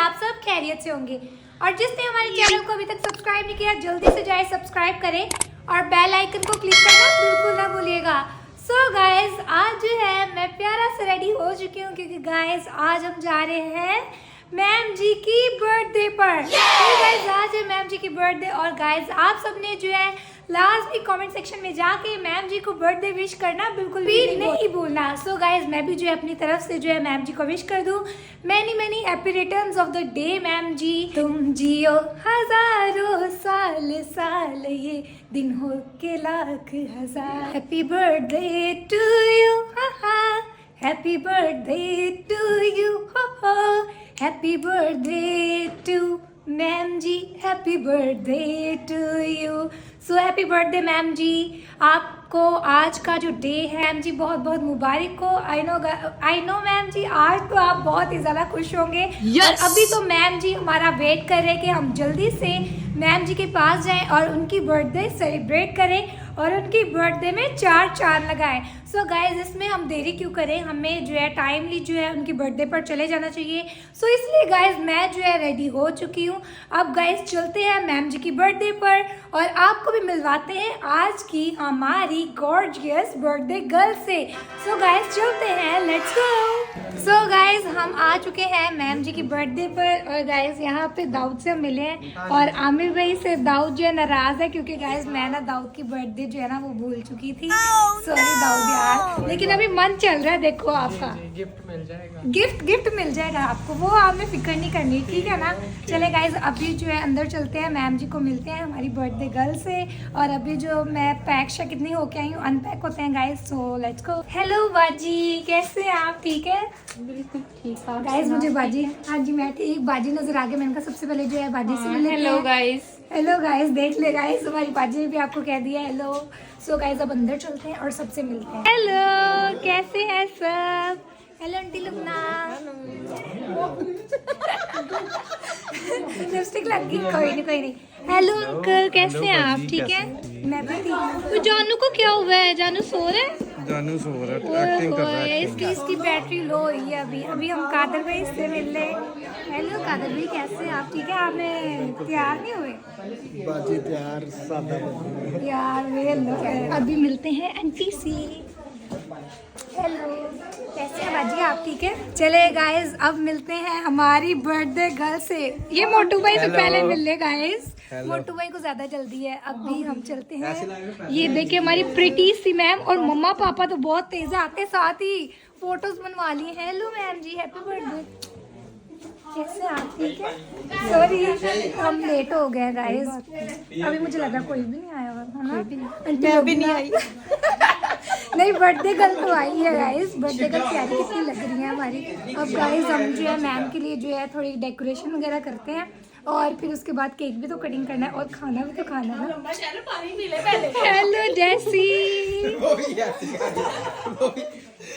आप सब खैरियत से होंगे। और जिसने हमारे चैनल को अभी तक सब्सक्राइब नहीं किया जल्दी से जाए सब्सक्राइब करें और बेल आइकन को क्लिक करना बिल्कुल ना भूलिएगा। सो गाइज आज जो है मैं प्यारा से रेडी हो चुकी हूँ क्योंकि गाइज आज हम जा रहे हैं मैम जी की बर्थडे पर। तो गाइज आज है मैम जी की बर्थडे और गाइज आप सबने जो है लास्ट में कमेंट सेक्शन में जाके मैम जी को बर्थडे विश करना बिल्कुल भी नहीं भूलना। सो गाइज मैं भी जो है अपनी तरफ से जो है मैम जी को विश कर दूं। Many happy returns of the day ma'am ji. तुम जियो हजारों साल साल ये दिन हो के लाख हजार। Happy birthday to you happy birthday to you happy birthday to ma'am ji happy birthday to you. So happy birthday ma'am ji, आपको आज का जो डे है मैम जी बहुत बहुत मुबारक हो। आई नो मैम जी आज तो आप बहुत ही ज़्यादा खुश होंगे। और अभी तो मैम जी हमारा वेट कर रहे हैं कि हम जल्दी से मैम जी के पास जाएं और उनकी बर्थडे सेलिब्रेट करें और उनकी बर्थडे में 4 चांद लगाएं। सो गाइज इसमें हम देरी क्यों करें, हमें जो है टाइमली जो है उनकी बर्थडे पर चले जाना चाहिए। सो इसलिए गाइज मैं जो है रेडी हो चुकी हूँ। अब गाइज चलते हैं मैम जी की बर्थडे पर और आपको भी मिलवाते हैं आज की हमारी गॉर्जियस बर्थडे गर्ल से। सो गाइज चलते हैं, लेट्स गो। सो गाइज हम आ चुके हैं मैम जी की बर्थडे पर और गाइज यहाँ पे दाऊद से मिले हैं और आमिर भाई से दाऊद जो है नाराज है क्योंकि गाइज मैं ना दाऊद की बर्थडे जो है ना वो भूल चुकी थी। सॉरी दाऊद यार, लेकिन अभी मन चल रहा है देखो आपका गिफ्ट मिल जाएगा। गिफ्ट मिल जाएगा आपको, वो आपने फिक्र नहीं करनी, ठीक है ना। चले गाइज अभी जो है अंदर चलते हैं, मैम जी को मिलते हैं हमारी बर्थडे गर्ल से। और अभी जो मैं पैक शा कितनी होके आई हूँ अनपैक होते हैं guys. So let's go. Hello बाजी, कैसे हैं आप? ठीक है बिल्कुल ठीक है गाइज। मुझे बाजी, हाँ जी मैं ठीक, बाजी नजर आ गए। मैंने कहा सबसे पहले जो है बाजी से मिले। हेलो गाइस, देख ले गाइज हमारी बाजी ने भी आपको कह दिया हेलो। सो गाइज अब अंदर चलते हैं और सबसे मिलते हैं। हेलो कैसे हैं सब? हेलो आंटी लुबना, लिपस्टिक लग गई, कोई नहीं। हेलो अंकल कैसे हैं आप? ठीक है मैं भी ठीक हूँ। तो जानू को क्या हुआ है? जानू सो रहा है? जानू सो रहा है, एक्टिंग कर रहा है। इसकी बैटरी लो हुई है अभी हम कादर भाई से मिलने। हेलो कादर भाई कैसे हैं आप? ठीक है आपने तैयार नहीं हुए? बाजी तैयार सादा यार अभी मिलते हैं आंटी से। हेलो कैसे हैं बाजी आप? ठीक है चले गाइज अब मिलते हैं हमारी बर्थडे गर्ल से। ये मोटू भाई से पहले मिल ले गाइज, मोटू भाई को ज्यादा जल्दी है। अभी हम चलते हैं। ये देखिए हमारी प्रिटी सी मैम और मम्मा पापा तो बहुत तेज आते, साथ ही फोटोज बनवा लिए। Hello ma'am ji happy birthday, कैसे आप? ठीक है सॉरी हम लेट हो गए गाइज। अभी मुझे लगा कोई भी नहीं आया है ना, मैं भी नहीं आई। नहीं बर्थडे गर्ल तो आई है गाइस, बर्थडे गर्ल प्यारी कितनी लग रही है हमारी। अब गाइस हम जो है मैम के लिए जो है थोड़ी डेकोरेशन वगैरह करते हैं और फिर उसके बाद केक भी तो कटिंग करना है और खाना भी तो खाना है ना। हेलो जैसी,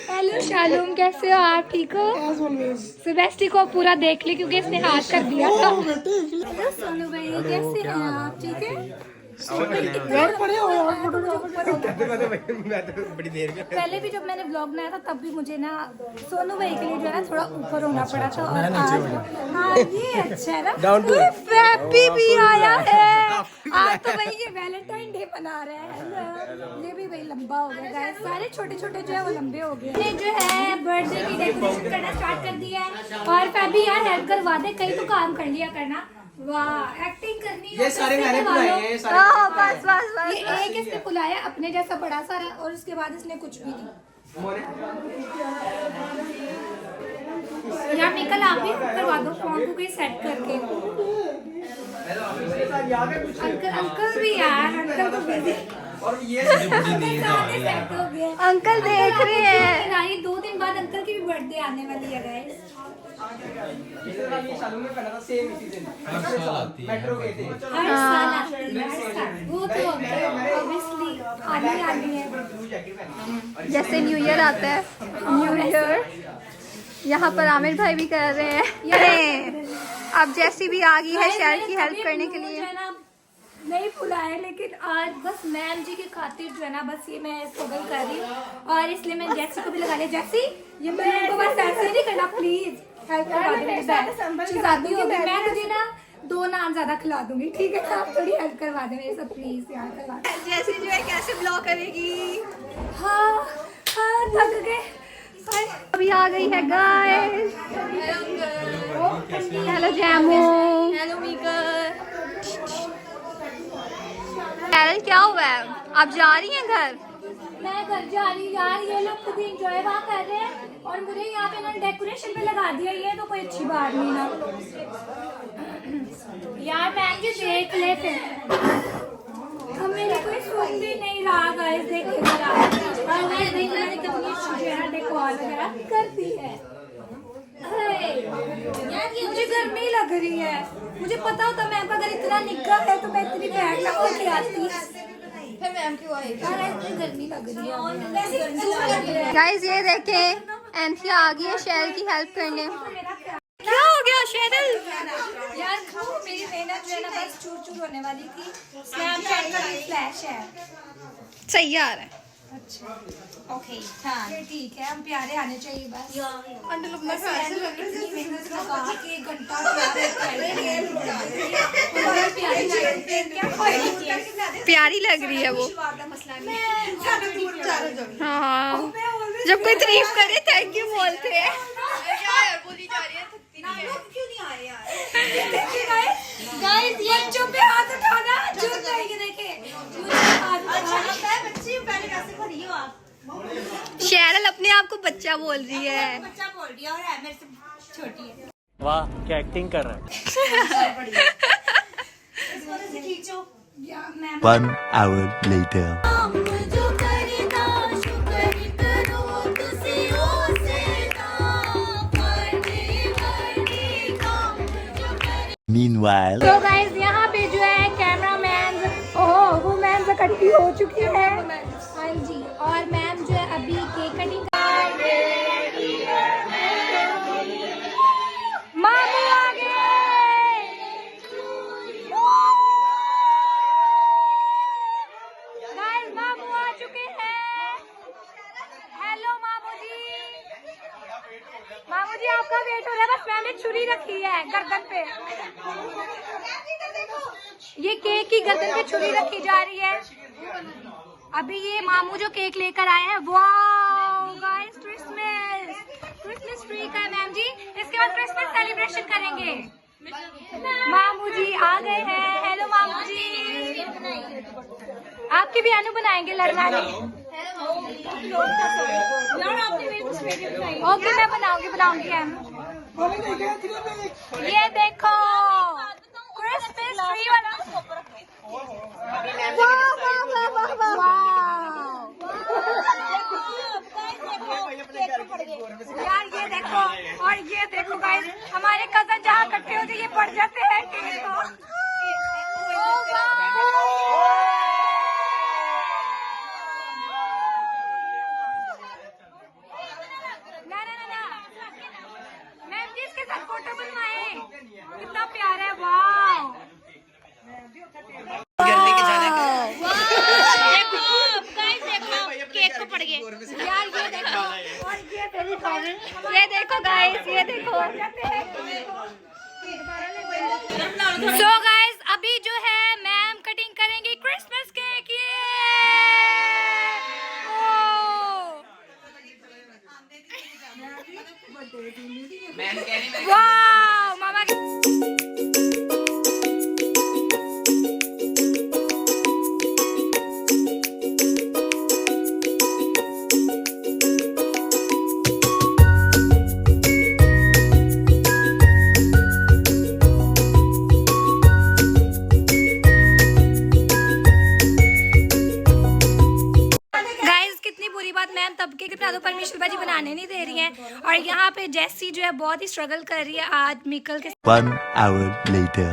हेलो शालूम कैसे हो आप? ठीक हो? सुबेस्टी को पूरा देख ली क्योंकि इसने हाथ कर दिया था। हेलो सोनू भाई कैसे हैं आप? ठीक है यार पड़े हो यार बड़ी देर में। पहले भी जब मैंने ब्लॉग बनाया था तब भी मुझे ना सोनू भाई के लिए जो है ना थोड़ा ऊपर होना पड़ा था। और आज हाँ ये अच्छा है ना, हैप्पी भी आया है आज तो भाई ये वैलेंटाइन डे मना रहे हैं। ये भी भाई लंबा हो गया, सारे छोटे छोटे जो है वो लंबे हो गए। ये जो है बर्थडे की डेकोरेशन करना स्टार्ट कर दिया है और फैबी यार हेल्प करवा दे, कहीं तो काम कर लिया करना। वाह एक्टिंग करनी है। ये सारे मैंने बुलाए हैं, सारे बस ये एक इसने बुलाया अपने जैसा बड़ा सारा और उसके बाद इसने कुछ भी नहीं। यार निकल आप भी करवा दो फोन को कहीं सेट करके। अंकल भी यार, अंकल तो बिजी और ये सेट हो गए। अंकल देख रहे हैं 2 दिन बाद अंकल की भी बर्थडे आने वाली है गाइस। शालू में पहना था सेम इसी दिन मेट्रो गए थे। हर साल आती है, वो तो ऑब्वियसली आनी है। जैसे न्यू ईयर आता है, न्यू ईयर यहाँ पर आमिर भाई भी कर रहे हैं। अब जैसी भी आ गई है शेयर की हेल्प करने के लिए। नहीं फुलाए, लेकिन आज बस मैम जी की खातिर जो है ना, बस ये मैं स्ट्रगल कर रही हूँ और इसलिए मैंने जैसी को भी लगा लिया। जैसी ये मैम को बस ऐसे नहीं करना, प्लीज हेल्प करवा दो। शादी होगी, मैं तुझे ना 2 नान ज्यादा खिला दूंगी, ठीक है? आप थोड़ी हेल्प करवा दे मेरे सब, प्लीज यार करवा दे। जैसे जो है कैसे ब्लॉग करेगी। हाँ हाँ, थक गए। अभी आ गई है गाइस। हेलो जैमू। हेलो मीकर। कैरल क्या हुआ है? आप जा रही हैं घर? मैं घर जा रही हूँ यार, ये लोग खुद इंजॉय वहाँ कर रहे हैं और मुझे यहाँ पे इन्होंने डेकोरेशन पे लगा दिया, ये तो कोई अच्छी बात नहीं ना यार। मैम जी देख ले फिर, अब मेरी कोई सुन भी नहीं रहा गाइस, देखिए और मैं देख रही कितनी डेकोर वगैरह करती है। यार ये मुझे गर्मी लग रही है, मुझे पता होता मैम अगर इतना निकला है तो मैं इतनी बैग लगा के आती। फिर मैम क्यों आई? यार इतनी गर्मी लग रही है। गाइस ये देखें, एंथिया आ गई है शेरल की हेल्प करने। क्या हो गया शेरल? यार मेरी मेहनत जो है ना बस चूर चूर होने वाली थी। स्नैपचैट का भी फ्लैश है। सही आ रहा है। अच्छा ओके हाँ ठीक है, हम प्यारे आने चाहिए बस। प्यारी लग रही है वो। हाँ, जब कोई तारीफ करे थैंक यू बोलते हैं। गाइस ये चुप पे हाथ उठाना, चुप जाएगी देखे। बच्ची पहले कैसे खड़ी हो आप? शेरल अपने आप को बच्चा बोल रही है। बच्चा बोल रही है और है मेरे से छोटी है। वाह क्या एक्टिंग कर रहा है। खींचो 1 hour later. Meanwhile. तो गाइस यहाँ पे जो है कैमरामैन वो मैम इकट्ठी हो चुकी है। हाँ जी, और मैम जो है अभी केक कटिंग मामू आ गए। गाइस मामू आ चुके हैं। हेलो मामू जी। मामू जी आपका वेट हो रहा है, बस मैंने छुरी रखी है गर्दन पे। ये केक की गर्दन पे छुरी रखी जा रही है। अभी ये मामू जो केक लेकर आए हैं, वाओ गाइस क्रिसमस ट्री का है मैम जी। इसके बाद क्रिसमस सेलिब्रेशन करेंगे। मामू जी आ गए हैं। हेलो मामू जी, आपकी भी अनु बनाएंगे लड़वाने। ओके मैं बनाऊंगी हम। ये देखो क्रिसमस ट्री वाला। यार ये देखो, और ये देखो गाइस हमारे कजन जहाँ इकट्ठे होते ये पड़ जाते हैं केक को। ना मैम जी इसके साथ फोटो बनवाए, कितना प्यारा है। वाह केक को पड़ गए यार। ये देखो, और ये देखो गाइस, ये देखो। सो गाइस अभी जो है मैम कटिंग करेंगे क्रिसमस केक। ये वाह मामा तबके के बना दो, परमेश्वर बाजी बनाने नहीं दे रही हैं। और यहाँ पे जैसी जो है बहुत ही स्ट्रगल कर रही है आज मिकल के। 1 hour later.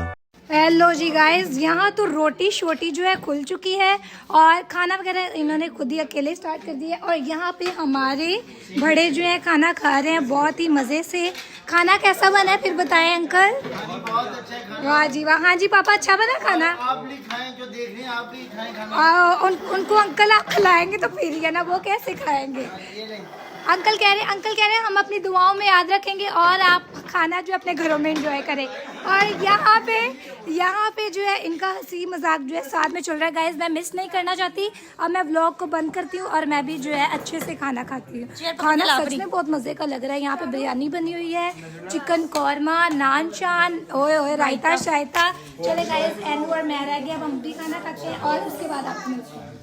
हेलो जी गाइस, यहाँ तो रोटी शोटी जो है खुल चुकी है और खाना वगैरह इन्होंने खुद ही अकेले स्टार्ट कर दिया। और यहाँ पे हमारे बड़े जो है खाना खा रहे हैं बहुत ही मज़े से। खाना कैसा बना है फिर बताएं अंकल। बहुत अच्छा खाना। वाह जी वाह। हाँ जी पापा, अच्छा बना खाना। आप भी खाएं, जो देख रहे हैं आप भी खाएं खाना। उनको अंकल आप खिलाएंगे तो फिर ही है ना, वो कैसे खाएंगे। ये नहीं, अंकल कह रहे हैं हम अपनी दुआओं में याद रखेंगे और आप खाना जो अपने घरों में एंजॉय करें। और यहाँ पे जो है इनका हंसी मजाक जो है साथ में चल रहा है। गाइस मैं मिस नहीं करना चाहती, अब मैं व्लॉग को बंद करती हूँ और मैं भी जो है अच्छे से खाना खाती हूँ। खाना सच में बहुत मज़े का लग रहा है। यहाँ पे बिरयानी बनी हुई है, चिकन कौरमा, नान शान, ओए ओए रायता शायता। चले गाइस, एनू और मैं रह गए, अब हम भी खाना खाते हैं और उसके बाद आपको मिलते हैं।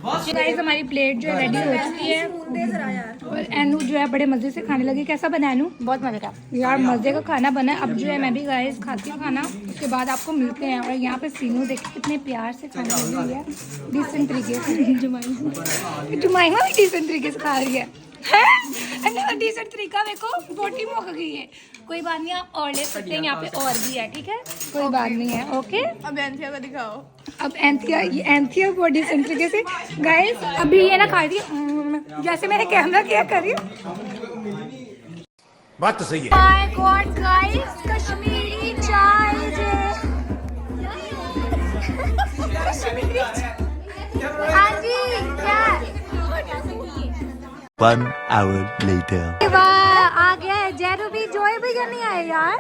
गाइस हमारी प्लेट जो है रेडी हो चुकी है और एनू जो है बड़े मज़े से खाने लगी। कैसा बना एनू? बहुत मज़े का यार, मज़े का खाना बना है। अब जो है मैं भी गाइस खाती हूँ खाना, उसके बाद आपको मिलते हैं। और यहाँ पे सीनू देखिए कितने प्यार से खाना लगी हुई है, डिसेंट तरीके से। जुमाइमा भी डिसेंट तरीके से खा रही है। डिसेंट तरीका देखो, बोटी मुक गई है। कोई बात नहीं, आप और ले सकते हैं, यहाँ पे और भी है, ठीक है, कोई बात नहीं है। ओके, अब एंथिया को दिखाओ। अब एंथिया बहुत डिसेंट तरीके से। गाइस अभी ये ना खा रही है जैसे मैंने कैमरा किया कर रही हूँ। बात तो सही है। माय गॉड गाइस, कश्मीरी चाय कश्मीरी हाँ जी, क्या 1 hour later. वाह, आ गया है जैरू भी। जोए भैया नहीं आए यार।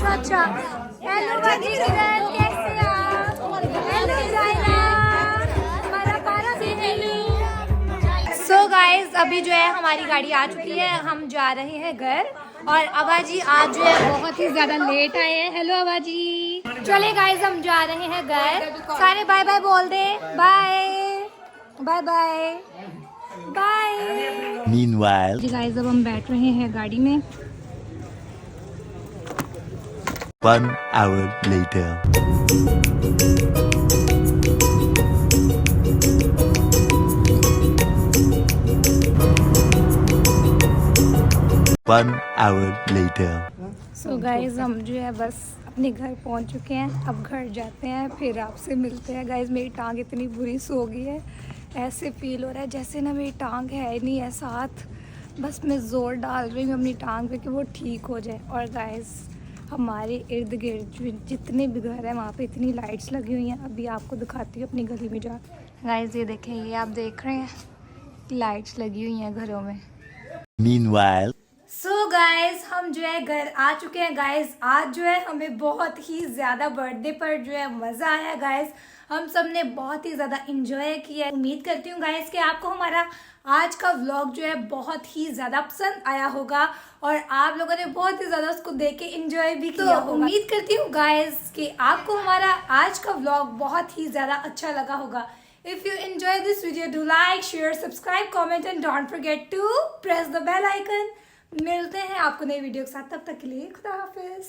अच्छा हेलो बाजी किरण, कैसे आप? हेलो जायना, हमारा पारा भी हेलो। सो गाइस अभी जो है हमारी गाड़ी आ चुकी है, हम जा रहे हैं घर। और अबाजी आज जो है बहुत ही ज्यादा लेट आए हैं। हेलो अबाजी। चले गाइस हम जा रहे हैं घर। सारे बाय बाय बोल दे। Bye bye bye bye. Meanwhile, guys अब हम बैठ रहे हैं गाड़ी में। 1 hour later. One hour later. So guys हम जो है बस अपने घर पहुंच चुके हैं। अब घर जाते हैं, फिर आपसे मिलते हैं। गाइस मेरी टांग इतनी बुरी सो गई है, ऐसे फील हो रहा है जैसे ना मेरी टांग है ही नहीं है साथ। बस मैं ज़ोर डाल रही हूँ अपनी टांग पे कि वो ठीक हो जाए। और गाइस हमारे इर्द गिर्द जितने भी घर हैं वहाँ पे इतनी लाइट्स लगी हुई हैं। अभी आपको दिखाती हूँ अपनी गली में जा। गाइस ये देखें, ये आप देख रहे हैं लाइट्स लगी हुई हैं घरों में। Meanwhile, सो गाइज हम जो है घर आ चुके हैं। गाइज आज जो है हमें बहुत ही ज़्यादा बर्थडे पर जो है मज़ा आया। गाइज हम सब ने बहुत ही ज़्यादा इंजॉय किया। उम्मीद करती हूँ गाइज कि आपको हमारा आज का व्लॉग जो है बहुत ही ज़्यादा पसंद आया होगा और आप लोगों ने बहुत ही ज़्यादा उसको देख के इंजॉय भी किया होगा। उम्मीद करती हूँ गाइज कि आपको हमारा आज का व्लॉग बहुत ही ज़्यादा अच्छा लगा होगा। If you enjoyed this video, do like, share, subscribe, comment and don't forget to press the bell icon. मिलते हैं आपको नई वीडियो के साथ, तब तक के लिए खुदा हाफिज।